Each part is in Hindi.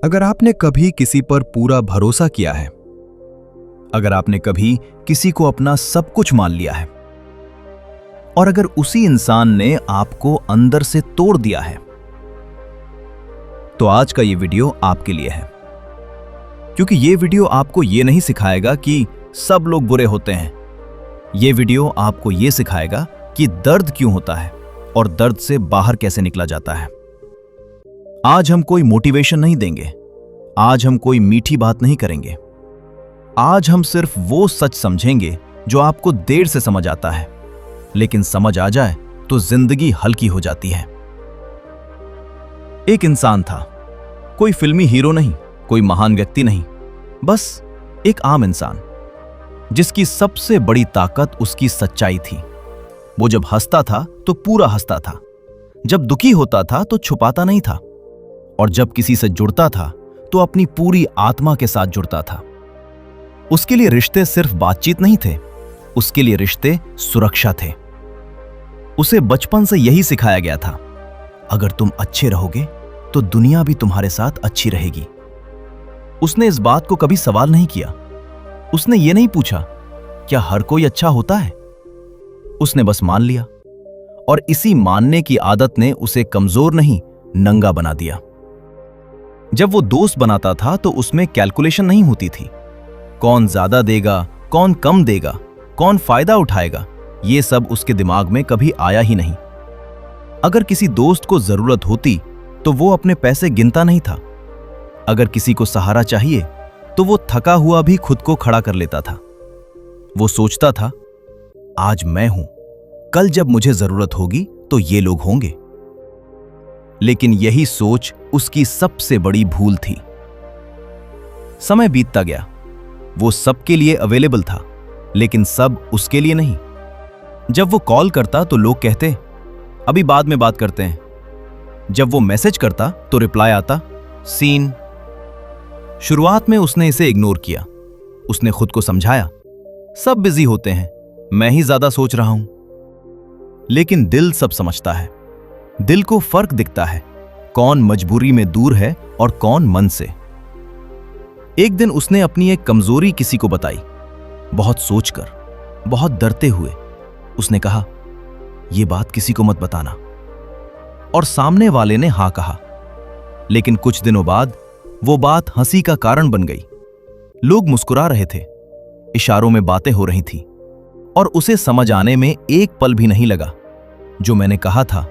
अगर आपने कभी किसी पर पूरा भरोसा किया है, अगर आपने कभी किसी को अपना सब कुछ मान लिया है और अगर उसी इंसान ने आपको अंदर से तोड़ दिया है, तो आज का ये वीडियो आपके लिए है। क्योंकि ये वीडियो आपको ये नहीं सिखाएगा कि सब लोग बुरे होते हैं। ये वीडियो आपको ये सिखाएगा कि दर्द क्यों होता है और दर्द से बाहर कैसे निकला जाता है। आज हम कोई मोटिवेशन नहीं देंगे, आज हम कोई मीठी बात नहीं करेंगे। आज हम सिर्फ वो सच समझेंगे जो आपको देर से समझ आता है, लेकिन समझ आ जाए तो जिंदगी हल्की हो जाती है। एक इंसान था, कोई फिल्मी हीरो नहीं, कोई महान व्यक्ति नहीं, बस एक आम इंसान जिसकी सबसे बड़ी ताकत उसकी सच्चाई थी। वो जब हंसता था तो पूरा हंसता था, जब दुखी होता था तो छुपाता नहीं था, और जब किसी से जुड़ता था तो अपनी पूरी आत्मा के साथ जुड़ता था। उसके लिए रिश्ते सिर्फ बातचीत नहीं थे, उसके लिए रिश्ते सुरक्षा थे। उसे बचपन से यही सिखाया गया था, अगर तुम अच्छे रहोगे तो दुनिया भी तुम्हारे साथ अच्छी रहेगी। उसने इस बात को कभी सवाल नहीं किया। उसने ये नहीं पूछा क्या हर कोई अच्छा होता है। उसने बस मान लिया, और इसी मानने की आदत ने उसे कमजोर नहीं, नंगा बना दिया। जब वो दोस्त बनाता था तो उसमें कैलकुलेशन नहीं होती थी। कौन ज्यादा देगा, कौन कम देगा, कौन फायदा उठाएगा, ये सब उसके दिमाग में कभी आया ही नहीं। अगर किसी दोस्त को जरूरत होती तो वो अपने पैसे गिनता नहीं था। अगर किसी को सहारा चाहिए तो वो थका हुआ भी खुद को खड़ा कर लेता था। वो सोचता था, आज मैं हूं, कल जब मुझे जरूरत होगी तो ये लोग होंगे। लेकिन यही सोच उसकी सबसे बड़ी भूल थी। समय बीतता गया, वो सबके लिए अवेलेबल था, लेकिन सब उसके लिए नहीं। जब वो कॉल करता तो लोग कहते, अभी बाद में बात करते हैं। जब वो मैसेज करता तो रिप्लाई आता, सीन। शुरुआत में उसने इसे इग्नोर किया। उसने खुद को समझाया, सब बिजी होते हैं, मैं ही ज्यादा सोच रहा हूं। लेकिन दिल सब समझता है। दिल को फर्क दिखता है, कौन मजबूरी में दूर है और कौन मन से। एक दिन उसने अपनी एक कमजोरी किसी को बताई, बहुत सोचकर, बहुत डरते हुए। उसने कहा, यह बात किसी को मत बताना। और सामने वाले ने हां कहा। लेकिन कुछ दिनों बाद वो बात हंसी का कारण बन गई। लोग मुस्कुरा रहे थे, इशारों में बातें हो रही थी, और उसे समझ आने में एक पल भी नहीं लगा। जो मैंने कहा था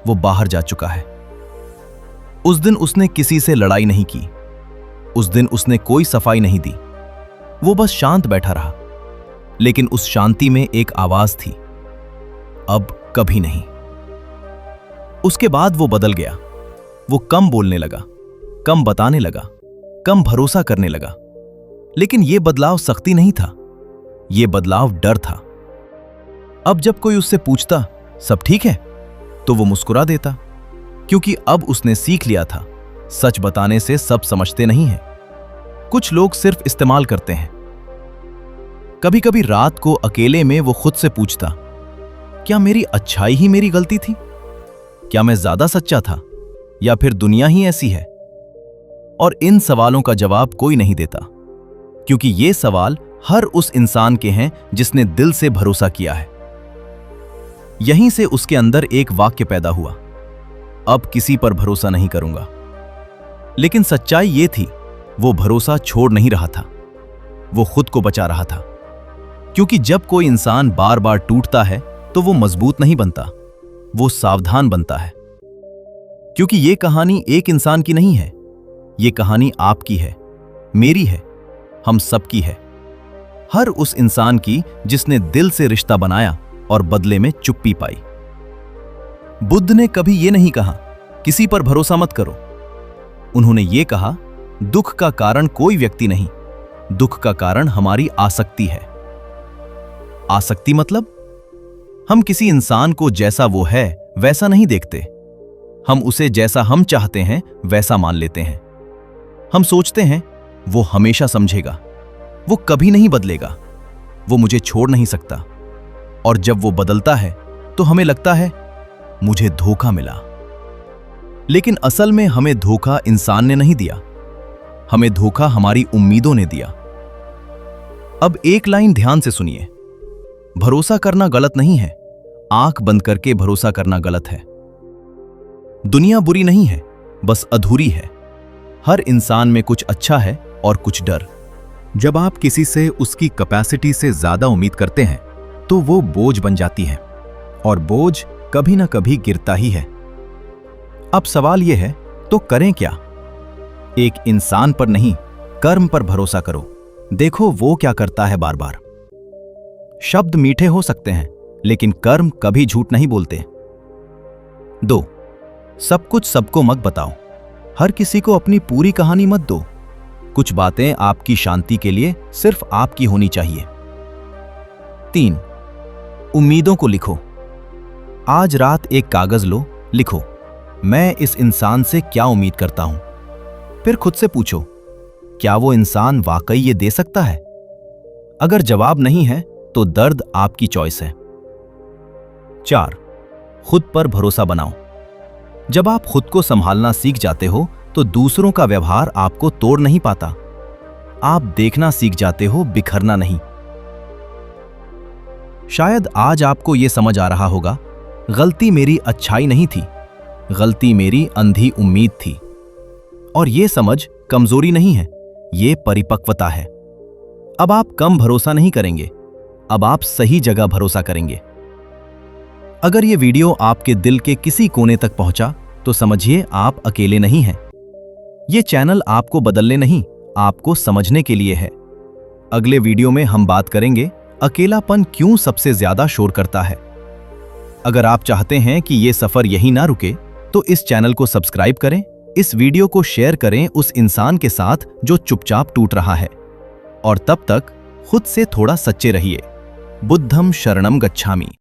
वो बाहर जा चुका है। उस दिन उसने किसी से लड़ाई नहीं की, उस दिन उसने कोई सफाई नहीं दी। वो बस शांत बैठा रहा। लेकिन उस शांति में एक आवाज थी, अब कभी नहीं। उसके बाद वो बदल गया। वो कम बोलने लगा, कम बताने लगा, कम भरोसा करने लगा। लेकिन यह बदलाव सख्ती नहीं था, यह बदलाव डर था। अब जब कोई उससे पूछता, सब ठीक है, तो वो मुस्कुरा देता, क्योंकि अब उसने सीख लिया था, सच बताने से सब समझते नहीं हैं। कुछ लोग सिर्फ इस्तेमाल करते हैं। कभी कभी रात को अकेले में वो खुद से पूछता, क्या मेरी अच्छाई ही मेरी गलती थी? क्या मैं ज्यादा सच्चा था, या फिर दुनिया ही ऐसी है? और इन सवालों का जवाब कोई नहीं देता, क्योंकि ये सवाल हर उस इंसान के हैं जिसने दिल से भरोसा किया है। यहीं से उसके अंदर एक वाक्य पैदा हुआ, अब किसी पर भरोसा नहीं करूंगा। लेकिन सच्चाई ये थी, वो भरोसा छोड़ नहीं रहा था, वो खुद को बचा रहा था। क्योंकि जब कोई इंसान बार बार टूटता है तो वो मजबूत नहीं बनता, वो सावधान बनता है। क्योंकि ये कहानी एक इंसान की नहीं है, ये कहानी आपकी है, मेरी है, हम सबकी है। हर उस इंसान की जिसने दिल से रिश्ता बनाया और बदले में चुप्पी पाई। बुद्ध ने कभी यह नहीं कहा, किसी पर भरोसा मत करो। उन्होंने ये कहा, दुख का कारण कोई व्यक्ति नहीं, दुख का कारण हमारी आसक्ति है। आसक्ति मतलब हम किसी इंसान को जैसा वो है वैसा नहीं देखते, हम उसे जैसा हम चाहते हैं वैसा मान लेते हैं। हम सोचते हैं वो हमेशा समझेगा, वो कभी नहीं बदलेगा, वो मुझे छोड़ नहीं सकता। और जब वो बदलता है तो हमें लगता है मुझे धोखा मिला। लेकिन असल में हमें धोखा इंसान ने नहीं दिया, हमें धोखा हमारी उम्मीदों ने दिया। अब एक लाइन ध्यान से सुनिए। भरोसा करना गलत नहीं है, आंख बंद करके भरोसा करना गलत है। दुनिया बुरी नहीं है, बस अधूरी है। हर इंसान में कुछ अच्छा है और कुछ डर। जब आप किसी से उसकी कैपेसिटी से ज्यादा उम्मीद करते हैं तो वो बोझ बन जाती है, और बोझ कभी ना कभी गिरता ही है। अब सवाल यह है, तो करें क्या? एक इंसान पर नहीं, कर्म पर भरोसा करो। देखो वो क्या करता है। बार बार शब्द मीठे हो सकते हैं, लेकिन कर्म कभी झूठ नहीं बोलते। 2, सब कुछ सबको मत बताओ। हर किसी को अपनी पूरी कहानी मत दो। कुछ बातें आपकी शांति के लिए सिर्फ आपकी होनी चाहिए। 3, उम्मीदों को लिखो। आज रात एक कागज लो, लिखो, मैं इस इंसान से क्या उम्मीद करता हूं। फिर खुद से पूछो, क्या वो इंसान वाकई ये दे सकता है? अगर जवाब नहीं है तो दर्द आपकी चॉइस है। 4, खुद पर भरोसा बनाओ। जब आप खुद को संभालना सीख जाते हो तो दूसरों का व्यवहार आपको तोड़ नहीं पाता। आप देखना सीख जाते हो, बिखरना नहीं। शायद आज आपको यह समझ आ रहा होगा, गलती मेरी अच्छाई नहीं थी, गलती मेरी अंधी उम्मीद थी। और यह समझ कमजोरी नहीं है, यह परिपक्वता है। अब आप कम भरोसा नहीं करेंगे, अब आप सही जगह भरोसा करेंगे। अगर यह वीडियो आपके दिल के किसी कोने तक पहुंचा तो समझिए आप अकेले नहीं हैं। यह चैनल आपको बदलने नहीं, आपको समझने के लिए है। अगले वीडियो में हम बात करेंगे अकेलापन क्यों सबसे ज्यादा शोर करता है। अगर आप चाहते हैं कि यह सफर यहीं ना रुके तो इस चैनल को सब्सक्राइब करें, इस वीडियो को शेयर करें उस इंसान के साथ जो चुपचाप टूट रहा है। और तब तक खुद से थोड़ा सच्चे रहिए। बुद्धम शरणम गच्छामि।